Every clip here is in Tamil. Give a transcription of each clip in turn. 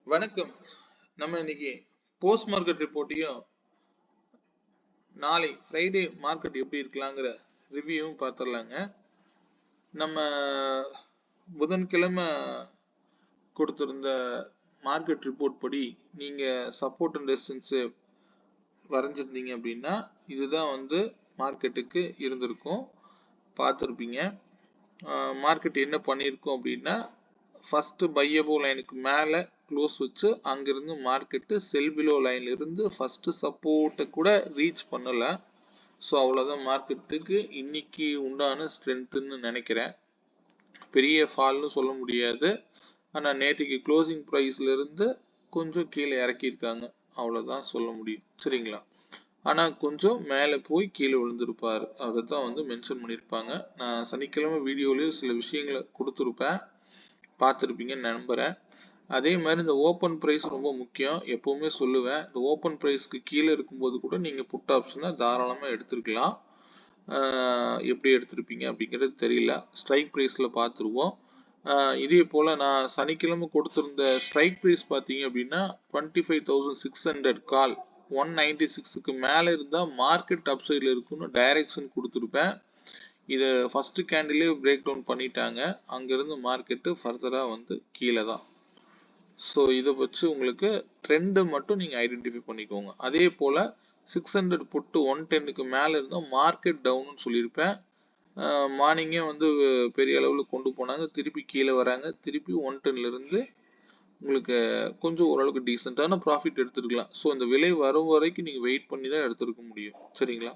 வணக்கம். நம்ம இன்னைக்கு போஸ்ட் மார்க்கெட் ரிப்போர்ட்டையும் நாளை ஃப்ரைடே மார்க்கெட் எப்படி இருக்கலாங்கிற ரிவ்யூவும் பார்த்துடலாங்க. நம்ம புதன்கிழமை கொடுத்திருந்த மார்க்கெட் ரிப்போர்ட் படி நீங்கள் சப்போர்ட் அண்ட் ரெசிஸ்டன்ஸ் வரைஞ்சிருந்தீங்க அப்படின்னா இதுதான் மார்க்கெட்டுக்கு இருந்திருக்கும், பார்த்துருப்பீங்க. மார்க்கெட் என்ன பண்ணியிருக்கோம் அப்படின்னா ஃபர்ஸ்ட் பையபோ லைனுக்கு மேலே க்ளோஸ் வச்சு அங்கிருந்து மார்க்கெட்டு செல் பிலோ லைன்ல இருந்து ஃபர்ஸ்ட் சப்போர்ட்டை கூட ரீச் பண்ணல. ஸோ அவ்வளோதான் மார்க்கெட்டுக்கு இன்னைக்கு உண்டான ஸ்ட்ரென்த்துன்னு நினைக்கிறேன். பெரிய ஃபால்னு சொல்ல முடியாது, ஆனால் நேற்றுக்கு க்ளோசிங் ப்ரைஸ்ல இருந்து கொஞ்சம் கீழே இறக்கியிருக்காங்க, அவ்வளோதான் சொல்ல முடியும். சரிங்களா? ஆனால் கொஞ்சம் மேலே போய் கீழே விழுந்திருப்பார், அதை தான் மென்ஷன் பண்ணியிருப்பாங்க. நான் சனிக்கிழமை வீடியோலேயும் சில விஷயங்களை கொடுத்துருப்பேன், பார்த்துருப்பீங்கன்னு நம்புகிறேன். அதே மாதிரி இந்த ஓப்பன் ப்ரைஸ் ரொம்ப முக்கியம், எப்போவுமே சொல்லுவேன். இந்த ஓப்பன் ப்ரைஸ்க்கு கீழே இருக்கும்போது கூட நீங்கள் புட் ஆப்ஷனை தாராளமாக எடுத்துருக்கலாம். எப்படி எடுத்திருப்பீங்க அப்படிங்கிறது தெரியல, ஸ்ட்ரைக் ப்ரைஸில் பார்த்துருவோம். இதே போல் நான் சனிக்கிழமை கொடுத்துருந்த ஸ்ட்ரைக் ப்ரைஸ் பார்த்தீங்க அப்படின்னா 25,600 கால் 196க்கு மேலே இருந்தால் மார்க்கெட் அப்சைடில் இருக்குன்னு டைரக்ஷன் கொடுத்துருப்பேன். இதை ஃபர்ஸ்ட் கேண்டிலே பிரேக் டவுன் பண்ணிட்டாங்க, அங்கேருந்து மார்க்கெட்டு ஃபர்தராக கீழே தான். ஸோ இதை வச்சு உங்களுக்கு ட்ரெண்டு மட்டும் நீங்கள் ஐடென்டிஃபை பண்ணிக்கோங்க. அதே போல் 600 புட்டு 110க்கு மேலே இருந்தால் மார்க்கெட் டவுன்னு சொல்லியிருப்பேன். மார்னிங்கே பெரிய அளவில் கொண்டு போனாங்க, திருப்பி கீழே வராங்க, திருப்பி 110லேருந்து உங்களுக்கு கொஞ்சம் ஓரளவுக்கு டீசெண்டான ப்ராஃபிட் எடுத்துருக்கலாம். ஸோ இந்த விலை வரும் வரைக்கும் நீங்கள் வெயிட் பண்ணி தான் எடுத்துருக்க முடியும். சரிங்களா?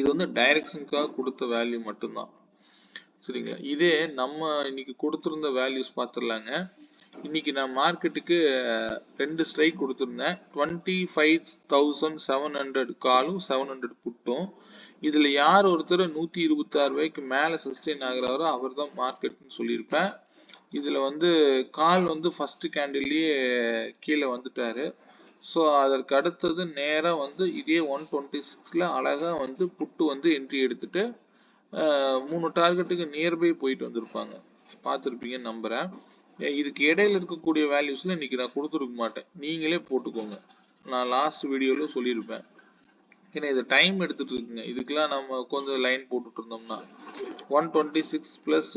இது டைரக்ஷனுக்காக கொடுத்த வேல்யூ மட்டும்தான். சரிங்களா? இதே நம்ம இன்னைக்கு கொடுத்துருந்த வேல்யூஸ் பார்த்துடலாங்க. இன்னைக்கு நான் மார்க்கெட்டுக்கு 2 ஸ்ட்ரைக் கொடுத்துருந்தேன், 25,700 காலும் 700 புட்டும். இதில் யார் ஒருத்தர் 126 ரூபாய்க்கு மேலே சஸ்டெயின் ஆகிறாரோ அவர் தான் மார்க்கெட்னு சொல்லியிருப்பேன். இதில் கால் ஃபர்ஸ்ட் கேண்டில்லையே கீழே வந்துட்டாரு. ஸோ அதற்கு அடுத்தது நேராக இதே 126ல் அழகாக புட்டு என்ட்ரி எடுத்துட்டு 3 டார்கெட்டுக்கு நியர்பை போயிட்டு வந்திருப்பாங்க, பார்த்துருப்பீங்கன்னு நம்புகிறேன். இதுக்கு இடையில இருக்கக்கூடிய வேல்யூஸ்ல இன்னைக்கு நான் கொடுத்துருக்க மாட்டேன், நீங்களே போட்டுக்கோங்க. நான் லாஸ்ட் வீடியோல சொல்லியிருப்பேன், ஏன்னா இது டைம் எடுத்துட்டு இருக்குங்க. இதுக்கெல்லாம் நம்ம கொஞ்சம் லைன் போட்டுட்டு இருந்தோம்னா 126 பிளஸ்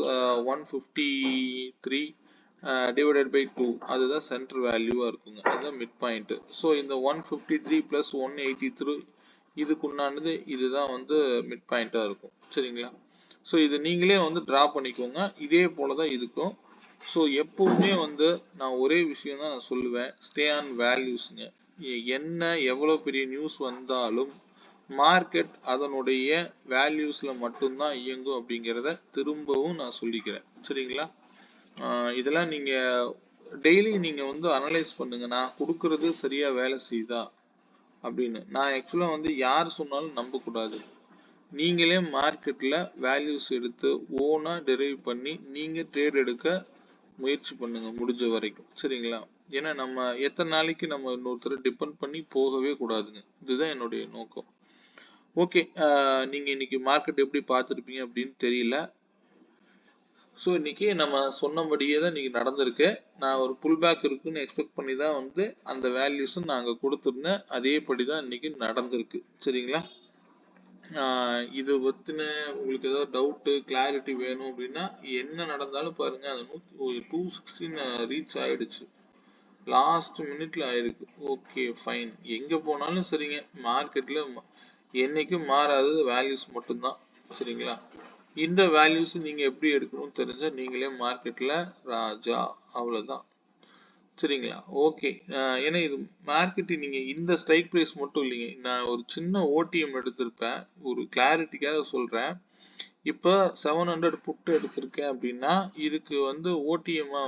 153 டிவைடட் பை 2 அதுதான் சென்டர் வேல்யூவா இருக்குங்க, அதுதான் மிட் பாயிண்ட். ஸோ இந்த 153 பிளஸ் 183 இதுக்குண்டானது இதுதான் மிட் பாயிண்டா இருக்கும். சரிங்களா? ஸோ இது நீங்களே டிரா பண்ணிக்கோங்க, இதே போலதான் இருக்கும். ஸோ எப்பவுமே நான் ஒரே விஷயம் தான் நான் சொல்லுவேன், ஸ்டே ஆன் வேல்யூஸுங்க. என்ன எவ்வளோ பெரிய நியூஸ் வந்தாலும் மார்க்கெட் அதனுடைய வேல்யூஸ்ல மட்டும்தான் இயங்கும் அப்படிங்கிறத திரும்பவும் நான் சொல்லிக்கிறேன். சரிங்களா? இதெல்லாம் நீங்க டெய்லி நீங்க அனலைஸ் பண்ணுங்க, நான் கொடுக்கறது சரியா வேலை செய்யுதா அப்படின்னு. நான் ஆக்சுவலா யார் சொன்னாலும் நம்ப கூடாது, நீங்களே மார்க்கெட்ல வேல்யூஸ் எடுத்து ஓனா டெரைவ் பண்ணி நீங்க ட்ரேட் எடுக்க முயற்சி பண்ணுங்க முடிஞ்ச வரைக்கும். சரிங்களா? ஏன்னா நம்ம எத்தனை நாளைக்கு நம்ம இன்னொருத்தரை டிபெண்ட் பண்ணி போகவே கூடாதுங்க, இதுதான் என்னுடைய நோக்கம். ஓகே, நீங்க இன்னைக்கு மார்க்கெட் எப்படி பார்த்துருப்பீங்க அப்படின்னு தெரியல. ஸோ இன்னைக்கு நம்ம சொன்னபடியே தான் இன்னைக்கு நடந்திருக்கு. நான் ஒரு புல் பேக் இருக்குன்னு எக்ஸ்பெக்ட் பண்ணி தான் அந்த வேல்யூஸும் நாங்கள் கொடுத்துருந்தேன், அதேபடி தான் இன்னைக்கு நடந்திருக்கு. சரிங்களா? இது பற்றின உங்களுக்கு ஏதாவது டவுட்டு கிளாரிட்டி வேணும் அப்படின்னா என்ன நடந்தாலும் பாருங்க, அது 216 ரீச் ஆயிடுச்சு, லாஸ்ட் மினிட்ல ஆயிருக்கு. ஓகே ஃபைன், எங்க போனாலும் சரிங்க, மார்க்கெட்ல என்னைக்கும் மாறாதது வேல்யூஸ் மட்டும்தான். சரிங்களா? இந்த வேல்யூஸ் நீங்க எப்படி எடுக்கணும்னு தெரிஞ்சா நீங்களே மார்க்கெட்ல ராஜா, அவ்வளவுதான். சரிங்களா? ஓகே, ஏன்னா இது மார்க்கெட் நீங்க இந்த ஸ்ட்ரைக் பிரைஸ் மட்டும் இல்லைங்க, நான் ஒரு சின்ன ஓடிஎம் எடுத்திருப்பேன், ஒரு கிளாரிட்டிக்காக சொல்றேன். இப்போ 700 புட்டு எடுத்திருக்கேன் அப்படின்னா இதுக்கு ஓடிஎம்மா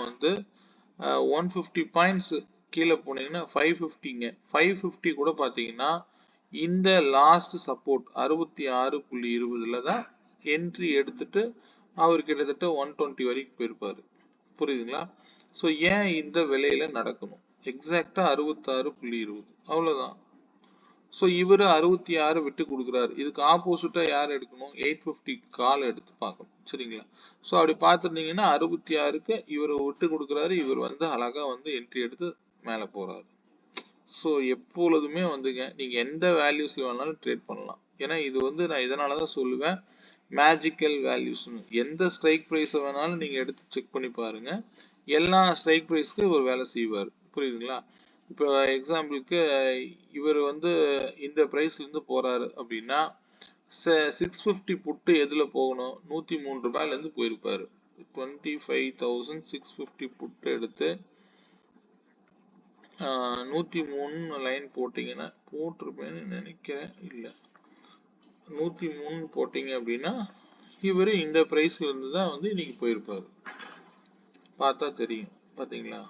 150 பாயிண்ட்ஸ் கீழே போனீங்கன்னா 550ங்க, 550 கூட பார்த்தீங்கன்னா இந்த லாஸ்ட் சப்போர்ட் 66.20ல தான் என்ட்ரி எடுத்துட்டு அவர் கிட்டத்தட்ட 120 வரைக்கும் போயிருப்பாரு. புரியுதுங்களா? ஸோ ஏன் இந்த விலையில நடக்கணும், எக்ஸாக்டா 66.20, அவ்வளவுதான். ஸோ இவர் 66 விட்டு கொடுக்குறாரு. இதுக்கு ஆப்போசிட்டா யார் எடுக்கணும்? 850 கால் எடுத்து பார்க்கணும். சரிங்களா? ஸோ அப்படி பார்த்துருந்தீங்கன்னா 66க்கு இவர் விட்டு கொடுக்குறாரு. இவர் வந்து அழகா வந்து என்ட்ரி எடுத்து மேலே போறாரு. ஸோ எப்பொழுதுமே வந்துங்க நீங்க எந்த வேல்யூஸ்ல வேணாலும் ட்ரேட் பண்ணலாம். ஏன்னா இது வந்து நான் இதனால தான் சொல்லுவேன் மேஜிக்கல் வேல்யூஸ்னு. எந்த ஸ்ட்ரைக் ப்ரைஸை வேணாலும் நீங்க எடுத்து செக் பண்ணி பாருங்க. எல்லா ஸ்ட்ரைக் ப்ரைஸ்க்கு இவர் வேலை செய்வார். புரியுதுங்களா? இப்போ எக்ஸாம்பிளுக்கு இவர் வந்து இந்த ப்ரைஸ்ல இருந்து போறாரு அப்படின்னா 650 புட்டு எதுல போகணும்? 103 ரூபாயில இருந்து போயிருப்பாரு. 25,650 புட்டு எடுத்து 103 லைன் போட்டீங்கன்னா போட்டிருப்பேன்னு நினைக்கிறேன். இல்லை 103 போட்டீங்க அப்படின்னா இவர் இந்த பிரைஸ்ல இருந்து தான் வந்து இன்னைக்கு போயிருப்பாரு. பார்த்தா தெரியும். பாத்தீங்களா?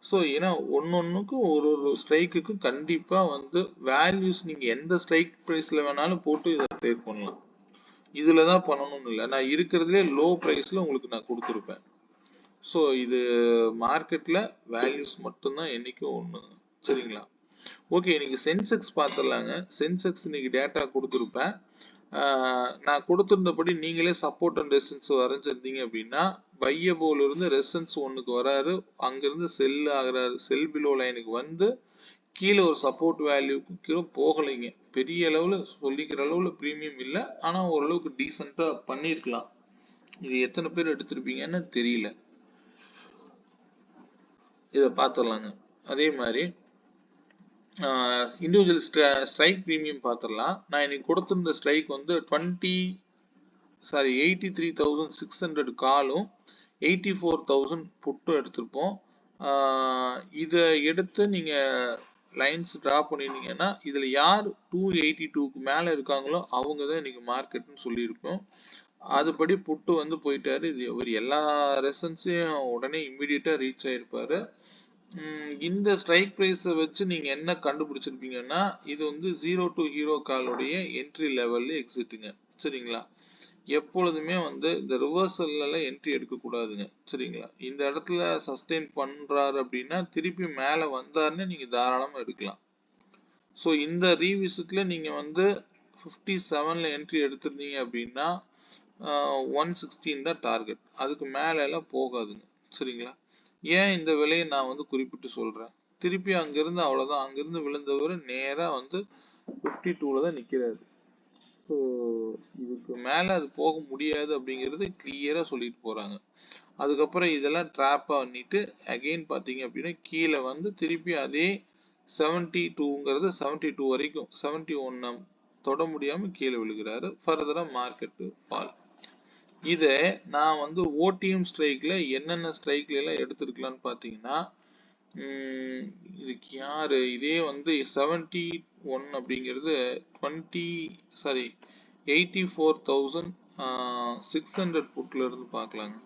ஸோ ஏன்னா ஒன்னொன்னுக்கும் ஒரு ஒரு ஸ்ட்ரைக்குக்கு கண்டிப்பா வந்து வேல்யூஸ் நீங்க எந்த ஸ்ட்ரைக் பிரைஸ்ல வேணாலும் போட்டு இதை ட்ரேட் பண்ணலாம். இதுல தான் பண்ணணும்னு இல்லை. நான் இருக்கிறதுலே லோ பிரைஸ்ல உங்களுக்கு நான் கொடுத்துருப்பேன். ஸோ இது மார்க்கெட்ல வேல்யூஸ் மட்டும்தான் என்னைக்கும் ஒண்ணு. சரிங்களா? ஓகே, இன்னைக்கு சென்செக்ஸ் பார்த்துடலாங்க. சென்செக்ஸ் இன்னைக்கு டேட்டா கொடுத்துருப்பேன். நான் கொடுத்திருந்தபடி நீங்களே சப்போர்ட் அண்ட் ரெசிஸ்டன்ஸ் வரைஞ்சிருந்தீங்க அப்படின்னா பையபோல இருந்து ரெசிஸ்டன்ஸ் ஒன்னுக்கு வராரு, அங்கிருந்து செல் ஆகுறாரு, செல் பிலோ லைனுக்கு வந்து கீழே ஒரு சப்போர்ட் வேல்யூக்கு கீழே போகலைங்க. பெரிய அளவுல சொல்லிக்கிற அளவுல பிரீமியம் இல்லை, ஆனா ஓரளவுக்கு டீசெண்டா பண்ணிருக்கலாம். இது எத்தனை பேர் எடுத்திருப்பீங்கன்னு தெரியல. இதை பார்த்துடலாங்க. அதே மாதிரி இண்டிவிஜுவல் ஸ்ட்ரைக் ப்ரீமியம் பார்த்துடலாம். நான் இன்னைக்கு கொடுத்திருந்த ஸ்ட்ரைக் வந்து 83,600 காலும் 84,000 புட்டும் எடுத்திருப்போம். இதை எடுத்து நீங்க லைன்ஸ் டிரா பண்ணிருந்தீங்கன்னா இதுல யார் 282க்கு மேல இருக்காங்களோ அவங்க தான் இன்னைக்கு மார்க்கெட்னு சொல்லியிருப்போம். அதுபடி புட்டு வந்து போயிட்டாரு. இது ஒரு எல்லா ரெசன்ஸையும் உடனே இம்மிடியட்டா ரீச் ஆயிருப்பாரு. இந்த ஸ்ட்ரைக் பிரைஸை வச்சு நீங்க என்ன கண்டுபிடிச்சிருப்பீங்கன்னா இது வந்து 0 to ஹீரோ காலுடைய என்ட்ரி லெவல்ல எக்ஸிட்டுங்க. சரிங்களா? எப்பொழுதுமே வந்து இந்த ரிவர்சல்ல என்ட்ரி எடுக்க கூடாதுங்க. சரிங்களா? இந்த இடத்துல சஸ்டெயின் பண்றாரு அப்படின்னா திருப்பி மேல வந்தாருன்னு நீங்க தாராளமா எடுக்கலாம். ஸோ இந்த ரீவிசிட்ல நீங்க வந்து 57ல என்ட்ரி எடுத்திருந்தீங்க அப்படின்னா 116 தான் டார்கெட். அதுக்கு மேல எல்லாம் போகாதுங்க. சரிங்களா? ஏன் இந்த விலையை நான் வந்து குறிப்பிட்டு சொல்றேன்? திருப்பி அங்கிருந்து அவ்வளவுதான், அங்கிருந்து விழுந்தவர் நேரா வந்து 52ல தான் நிக்கிறாரு. ஸோ இதுக்கு மேல அது போக முடியாது அப்படிங்கிறது கிளியரா சொல்லிட்டு போறாங்க. அதுக்கப்புறம் இதெல்லாம் ட்ராப்பா பண்ணிட்டு அகெயின் பாத்தீங்க அப்படின்னா கீழே வந்து திருப்பி அதே 72ங்கிறது 72 வரைக்கும் 71 தொட முடியாம கீழே விழுகிறாரு. ஃபர்தரா மார்க்கெட் ஃபால். இதை நான் வந்து ஓடிஎம் ஸ்ட்ரைக்ல என்னென்ன ஸ்ட்ரைக்ல எல்லாம் எடுத்திருக்கலாம்னு பாத்தீங்கன்னா இதுக்கு யாரு இதே வந்து 71 அப்படிங்கிறது 84,600 புட்ல இருந்து பார்க்கலாங்க.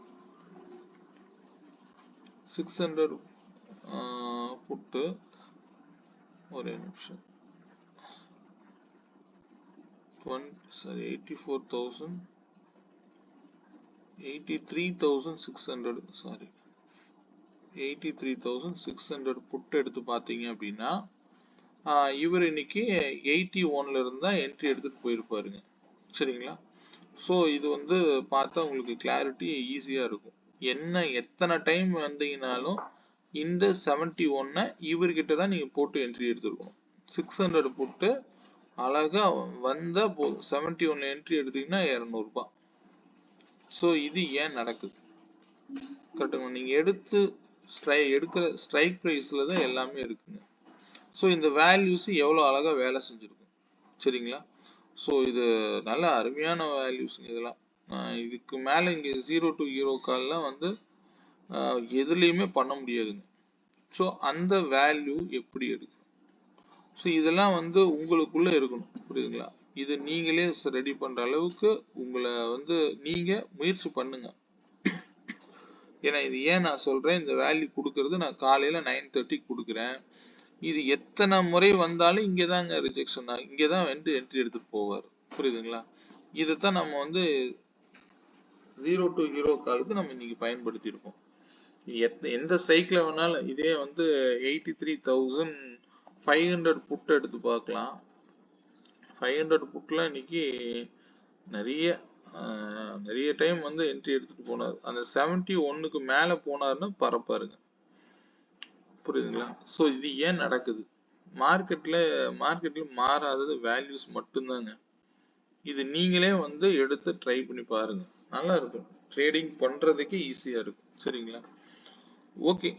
600 புட்டு ஒரே நிமிஷம் 84,000 83,600 சாரி 83,600 புட்டு எடுத்து பார்த்தீங்க அப்படின்னா இவர் இன்னைக்கு 81ல இருந்தா என்ட்ரி எடுத்துட்டு போயிருப்பாருங்க. சரிங்களா? ஸோ இது வந்து பார்த்தா உங்களுக்கு கிளாரிட்டி ஈஸியா இருக்கும். என்ன எத்தனை டைம் வந்தீங்கனாலும் இந்த 71 இவர்கிட்ட தான் நீங்க போட்டு என்ட்ரி எடுத்துருக்கணும். 600 போட்டு அழகா வந்தா போதும். 71ல என்ட்ரி எடுத்தீங்கன்னா 200 ரூபாய். ஸோ இது ஏன் நடக்குது? கரெக்டுங்க. நீங்க எடுக்கிற ஸ்ட்ரைக் பிரைஸ்ல தான் எல்லாமே இருக்குங்க. ஸோ இந்த வேல்யூஸ் எவ்வளோ அழகா வேலை செஞ்சிருக்கும். சரிங்களா? ஸோ இது நல்ல அருமையான வேல்யூஸ் இதெல்லாம். இதுக்கு மேல இங்க 0 to ஹீரோ கால்லாம் வந்து எதுலையுமே பண்ண முடியாதுங்க. ஸோ அந்த வேல்யூ எப்படி எடுக்கும்? ஸோ இதெல்லாம் வந்து உங்களுக்குள்ள இருக்கணும். புரியுதுங்களா? இது நீங்களே ரெடி பண்ற அளவுக்கு உங்களை வந்து நீங்க முயற்சி பண்ணுங்க. ஏன்னா இது ஏன் நான் சொல்றேன், இந்த வேல்யூ கொடுக்கறது நான் காலையில 9:30 கொடுக்குறேன். இது எத்தனை முறை வந்தாலும் இங்கதாங்க ரிஜெக்ஷன் ஆகும். இங்கதான் வந்து என்ட்ரி எடுத்துட்டு போவார். புரியுதுங்களா? இதைத்தான் நம்ம வந்து 0 to ஹீரோ காலுக்கு நம்ம இன்னைக்கு பயன்படுத்தி இருக்கோம். எந்த ஸ்ட்ரைக்ல வேணாலும் இதே வந்து 83,000 500 புட் எடுத்து பார்க்கலாம். 500 புட்ல இன்னைக்கு நிறைய நிறைய டைம் வந்து என்ட்ரி எடுத்துட்டு போனார். அந்த 71க்கு மேல போனாருன்னா பரப்பாருங்க. புரியுதுங்களா? ஸோ இது ஏன் நடக்குது? மார்க்கெட்ல மாறாதது வேல்யூஸ் மட்டும்தாங்க. இது நீங்களே வந்து எடுத்து ட்ரை பண்ணி பாருங்க. நல்லா இருக்கும். ட்ரேடிங் பண்றதுக்கு ஈஸியா இருக்கும். சரிங்களா? ஓகே.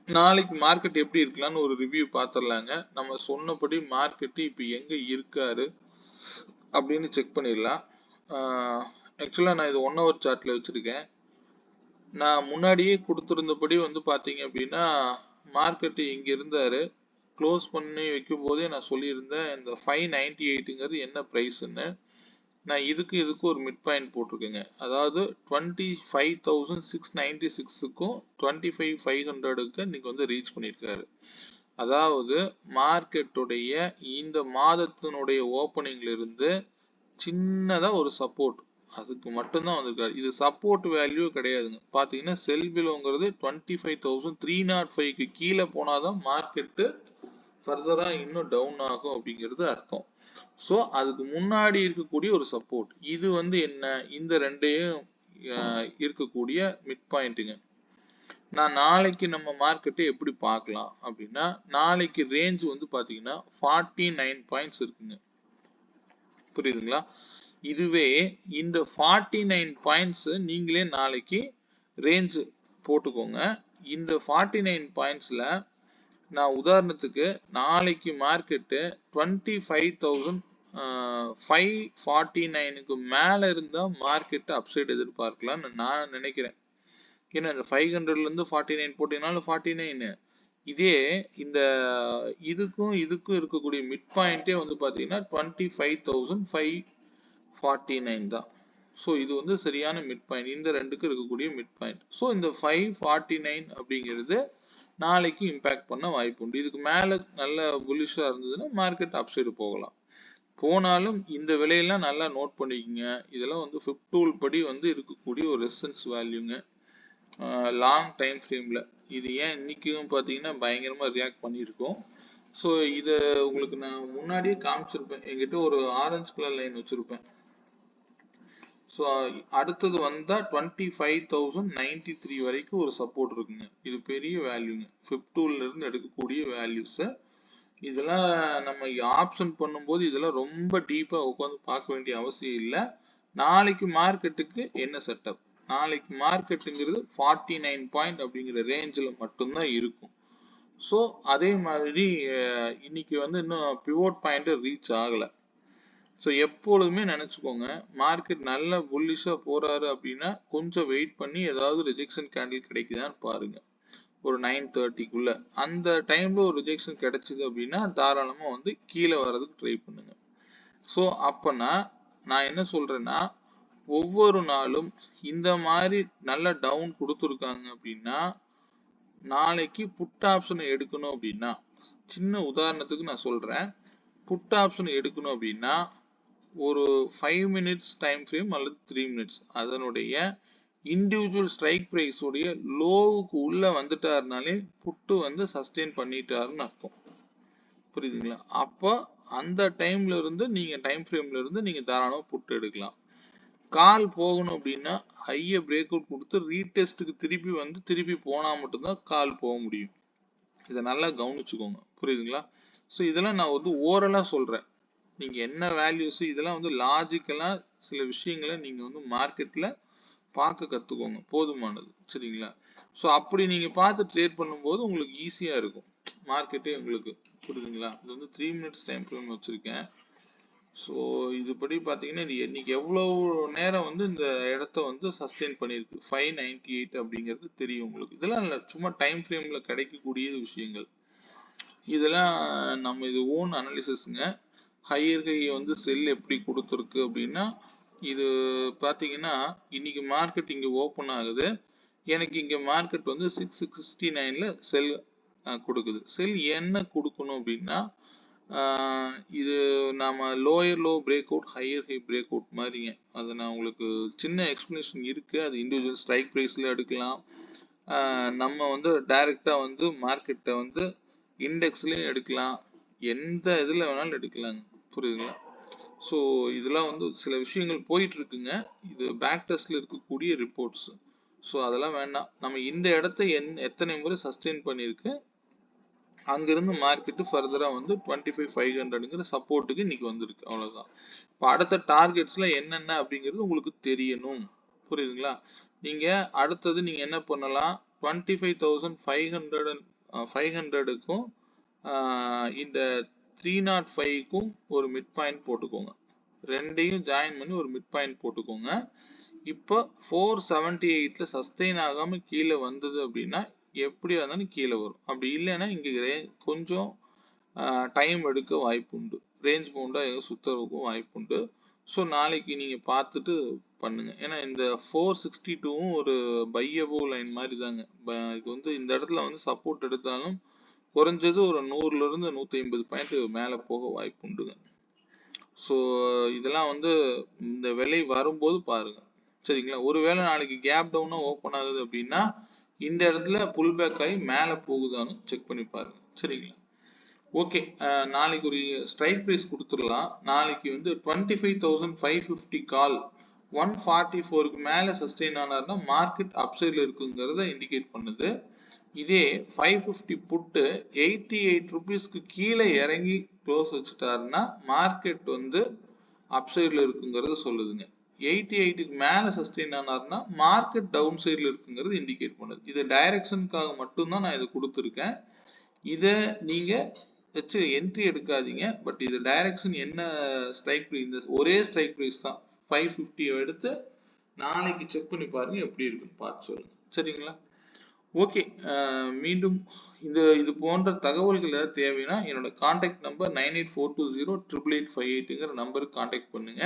நாளைக்கு மார்க்கெட் எப்படி இருக்கலாம்னு ஒரு ரிவ்யூ பார்த்துடலாங்க. நம்ம சொன்னபடி மார்க்கெட் இப்போ எங்க இருக்காரு அப்படின்னு செக் பண்ணிடலாம். ஆக்சுவலாக நான் இது 1 hour சார்ட்ல வச்சிருக்கேன். நான் முன்னாடியே கொடுத்துருந்தபடி வந்து பார்த்தீங்க அப்படின்னா மார்க்கெட் இங்க இருந்தாரு. க்ளோஸ் பண்ணி வைக்கும் போதே நான் சொல்லியிருந்தேன் இந்த 598ங்கிறது என்ன ப்ரைஸ்ன்னு. நான் இதுக்கு ஒரு மிட் பாயிண்ட் போட்டிருக்கேங்க. அதாவது 25,696க்கும் 25,500க்கு இன்னைக்கு வந்து ரீச் பண்ணியிருக்காரு. அதாவது மார்க்கெட்டுடைய இந்த மாதத்தினுடைய ஓப்பனிங்ல இருந்து சின்னதா ஒரு சப்போர்ட் அதுக்கு மட்டும்தான் வந்திருக்காரு. இது சப்போர்ட் வேல்யூ கிடையாதுங்க. பாத்தீங்கன்னா செல் பிலோங்கிறது 25,305க்கு கீழே போனாதான் மார்க்கெட்டு ஃபர்தரா இன்னும் டவுன் ஆகும் அப்படிங்கிறது அர்த்தம். ஸோ அதுக்கு முன்னாடி இருக்கக்கூடிய ஒரு சப்போர்ட் இது வந்து என்ன, இந்த ரெண்டையும் இருக்கக்கூடிய மிட் பாயிண்ட்டுங்க. நான் நாளைக்கு நம்ம மார்க்கெட்டை எப்படி பார்க்கலாம் அப்படின்னா, நாளைக்கு ரேஞ்ச் வந்து பாத்தீங்கன்னா 49 பாயிண்ட்ஸ் இருக்குங்க. புரியுதுங்களா? இதுவே இந்த 49 பாயிண்ட்ஸ் நீங்களே நாளைக்கு ரேஞ்ச் போட்டுக்கோங்க. இந்த 49 பாயிண்ட்ஸ்ல நான் உதாரணத்துக்கு நாளைக்கு மார்க்கெட்டு 25,549க்கு மேல இருந்தா மார்க்கெட் அப்சைட் எதிர்பார்க்கலாம்னு நான் நினைக்கிறேன். ஏன்னா இந்த 500ல இருந்து 49 போட்டீங்கனாலும் 49. இதே இந்த இதுக்கும் இருக்கக்கூடிய மிட் பாயிண்டே வந்து பாத்தீங்கன்னா 25,549 தான். ஸோ இது வந்து சரியான மிட் பாயிண்ட். இந்த ரெண்டுக்கு இருக்கக்கூடிய மிட் பாயிண்ட். ஸோ இந்த 549 அப்படிங்கிறது நாளைக்கு இம்பாக்ட் பண்ண வாய்ப்பு உண்டு. இதுக்கு மேல நல்ல புல்லிஷா இருந்ததுன்னா மார்க்கெட் அப்சைடு போகலாம். போனாலும் இந்த விலையெல்லாம் நல்லா நோட் பண்ணிக்கோங்க. இதெல்லாம் வந்து ஃபிப் டூல் படி வந்து இருக்கக்கூடிய ஒரு ரெசிஸ்டன்ஸ் வேல்யூங்க. லாங் டைம் ஃப்ரேம்ல இது ஏன் இன்னைக்கும் பார்த்தீங்கன்னா பயங்கரமா ரியாக்ட் பண்ணியிருக்கோம். ஸோ இதை உங்களுக்கு நான் முன்னாடியே காமிச்சிருப்பேன். என்கிட்ட ஒரு ஆரஞ்சு கலர் லைன் வச்சிருப்பேன். ஸோ அடுத்தது வந்தா 25,093 வரைக்கும் ஒரு சப்போர்ட் இருக்குங்க. இது பெரிய வேல்யூங்க. ஃபிப் டூல்ல இருந்து எடுக்கக்கூடிய வேல்யூஸ். இதெல்லாம் நம்ம ஆப்ஷன் பண்ணும்போது இதெல்லாம் ரொம்ப டீப்பா உட்காந்து பார்க்க வேண்டிய அவசியம் இல்லை. நாளைக்கு மார்க்கெட்டுக்கு என்ன செட்டப், நாளைக்கு மார்க்கெட்டுங்கிறது 49 பாயிண்ட் அப்படிங்கிற ரேஞ்சில் மட்டும்தான் இருக்கும். ஸோ அதே மாதிரி இன்னைக்கு வந்து இன்னும் பிவோட் பாயிண்ட் ரீச் ஆகலை. ஸோ எப்பொழுதுமே நினச்சிக்கோங்க, மார்க்கெட் நல்ல புல்லிஷாக போறாரு அப்படின்னா கொஞ்சம் வெயிட் பண்ணி ஏதாவது ரிஜெக்ஷன் கேண்டில் கிடைக்குதான்னு பாருங்க. ஒரு 9:30க்குள்ள அந்த டைம்ல ஒரு ரிஜெக்ஷன் கிடைச்சது அப்படின்னா தாராளமாக வந்து கீழே வர்றதுக்கு ட்ரை பண்ணுங்க. ஸோ அப்பனா நான் என்ன சொல்றேன்னா, ஒவ்வொரு நாளும் இந்த மாதிரி நல்ல டவுன் கொடுத்துருக்காங்க அப்படின்னா நாளைக்கு புட் ஆப்ஷனை எடுக்கணும் அப்படின்னா, சின்ன உதாரணத்துக்கு நான் சொல்றேன், புட் ஆப்ஷன் எடுக்கணும் அப்படின்னா ஒரு 5 minutes டைம் ஃப்ரேம் அல்லது 3 minutes அதனுடைய இண்டிவிஜுவல் ஸ்ட்ரைக் பிரைஸ் உடைய லோவுக்கு உள்ள வந்துட்டாருனாலே புட்டு வந்து சஸ்டெயின் பண்ணிட்டாருன்னு அர்த்தம். புரியுதுங்களா? அப்போ அந்த டைம்ல இருந்து நீங்க டைம் ஃப்ரேம்ல இருந்து நீங்க தாராளமாக புட்டு எடுக்கலாம். கால் போகணும் அப்படின்னா ஹையை பிரேக் அவுட் கொடுத்து ரீடெஸ்ட்டுக்கு திருப்பி போனா மட்டும்தான் கால் போக முடியும். இதை நல்லா கவனிச்சுக்கோங்க. புரியுதுங்களா? ஸோ இதெல்லாம் நான் வந்து ஓரலா சொல்றேன். நீங்க என்ன வேல்யூஸ் இதெல்லாம் வந்து லாஜிக்கலா சில விஷயங்களை நீங்க வந்து மார்க்கெட்ல பார்க்க கத்துக்கோங்க, போதுமானது. சரிங்களா? ஸோ அப்படி நீங்க பார்த்து ட்ரேட் பண்ணும்போது உங்களுக்கு ஈஸியா இருக்கும் மார்க்கெட்டே உங்களுக்கு. புரியுதுங்களா? இது வந்து 3 minutes டைம் ஃப்ரேம் வச்சிருக்கேன். ஸோ இதுபடி பார்த்தீங்கன்னா இது இன்னைக்கு எவ்வளவு நேரம் வந்து இந்த இடத்த வந்து சஸ்டெயின் பண்ணியிருக்கு 598 அப்படிங்கிறது தெரியும் உங்களுக்கு. இதெல்லாம் இல்லை, சும்மா டைம் ஃப்ரேம்ல கிடைக்கக்கூடிய விஷயங்கள். இதெல்லாம் நம்ம இது ஓன் அனாலிசிஸ்ங்க. ஹையர் ஹை வந்து செல் எப்படி கொடுத்துருக்கு அப்படின்னா, இது பார்த்தீங்கன்னா இன்னைக்கு மார்க்கெட் இங்கே ஓப்பன் ஆகுது. எனக்கு இங்கே மார்க்கெட் வந்து 669ல செல் கொடுக்குது. செல் என்ன கொடுக்கணும் அப்படின்னா, இது நாம lower low break out higher high break out மாதிரிங்க. அதை நான் உங்களுக்கு சின்ன எக்ஸ்பிளனேஷன் இருக்கு. அது இண்டிவிஜுவல் ஸ்ட்ரைக் ப்ரைஸ்ல எடுக்கலாம். நம்ம வந்து டைரக்டா வந்து மார்க்கெட்டை வந்து இண்டெக்ஸ்லயும் எடுக்கலாம், எந்த இதுல வேணாலும் எடுக்கலாங்க. புரியுதுங்களா? ஸோ இதெல்லாம் வந்து சில விஷயங்கள் போயிட்டு இருக்குங்க. இது பேக் டெஸ்ட்ல இருக்கக்கூடிய ரிப்போர்ட்ஸ். ஸோ அதெல்லாம் வேண்டாம். நம்ம இந்த இடத்த எத்தனை முறை சஸ்டெயின் பண்ணியிருக்கு, அங்கிருந்து மார்க்கெட்டு ஃபர்தரா வந்து 25,500ங்கிற சப்போர்ட்டுக்கு இன்னைக்கு வந்திருக்கு. அவ்வளவுதான். இப்போ அடுத்த டார்கெட்ஸ்ல என்னென்ன அப்படிங்கிறது உங்களுக்கு தெரியணும். புரியுதுங்களா? நீங்க அடுத்தது நீங்க என்ன பண்ணலாம், 25,500க்கும் இந்த 305க்கும் ஒரு மிட் பாயிண்ட் போட்டுக்கோங்க. ரெண்டையும் ஜாயின் பண்ணி ஒரு மிட் பாயிண்ட் போட்டுக்கோங்க. இப்போ 478ல சஸ்டெயின் ஆகாம கீழே வந்தது அப்படின்னா எப்படியா இருந்தாலும் கீழே வரும். அப்படி இல்லைன்னா இங்க கொஞ்சம் டைம் எடுக்க வாய்ப்புண்டு. ரேஞ்ச் பவுண்டா எதுவும் சுத்தறதுக்கும் வாய்ப்புண்டு. ஸோ நாளைக்கு நீங்க பார்த்துட்டு பண்ணுங்க. ஏன்னா இந்த 462வும் ஒரு பையபிள் லைன் மாதிரி தாங்க. இது வந்து இந்த இடத்துல வந்து சப்போர்ட் எடுத்தாலும் குறைஞ்சது ஒரு 100ல இருந்து 150 பாயிண்ட் மேலே போக வாய்ப்புண்டுங்க. ஸோ இதெல்லாம் வந்து இந்த விலை வரும்போது பாருங்க. சரிங்களா? ஒருவேளை நாளைக்கு கேப் டவுனா ஓப்பன் ஆகுது அப்படின்னா இந்த இடத்துல புல் பேக் ஆகி மேலே போகுதான்னு செக் பண்ணி பாருங்க. சரிங்களா? ஓகே, நாளைக்கு ஒரு ஸ்ட்ரைக் ப்ரைஸ் கொடுத்துடலாம். நாளைக்கு வந்து 25,550 கால் 144க்கு மேலே சஸ்டெயின் ஆனார்னா மார்க்கெட் அப்சைடில் இருக்குங்கிறத இண்டிகேட் பண்ணுது. இதே 550 புட்டு 88 ருபீஸ்க்கு கீழே இறங்கி க்ளோஸ் வச்சுட்டாருன்னா மார்க்கெட் வந்து அப்சைடில் இருக்குங்கிறத சொல்லுதுங்க. 88க்கு மேலே சஸ்டெயின் ஆனார்னா மார்க்கெட் டவுன் சைடில் இருக்குங்கிறது இண்டிகேட் பண்ணுது. இது டைரக்ஷனுக்காக மட்டும்தான் நான் இதை கொடுத்துருக்கேன். இதை நீங்க வச்சு என்ட்ரி எடுக்காதீங்க. பட் இது டைரக்ஷன் என்ன ஸ்ட்ரைக் ப்ரைஸ், இந்த ஒரே ஸ்ட்ரைக் ப்ரைஸ் தான் 550 எடுத்து நாளைக்கு செக் பண்ணி பாருங்க எப்படி இருக்குன்னு பார்த்து சொல்லுங்க. சரிங்களா? ஓகே, மீண்டும் இது போன்ற தகவல்கள் ஏதாவது தேவைன்னா என்னோட கான்டாக்ட் நம்பர் 9842088858ங்கிற நம்பருக்கு கான்டாக்ட் பண்ணுங்க.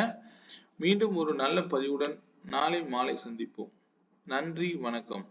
மீண்டும் ஒரு நல்ல பதிவுடன் நாளை மாலை சந்திப்போம். நன்றி, வணக்கம்.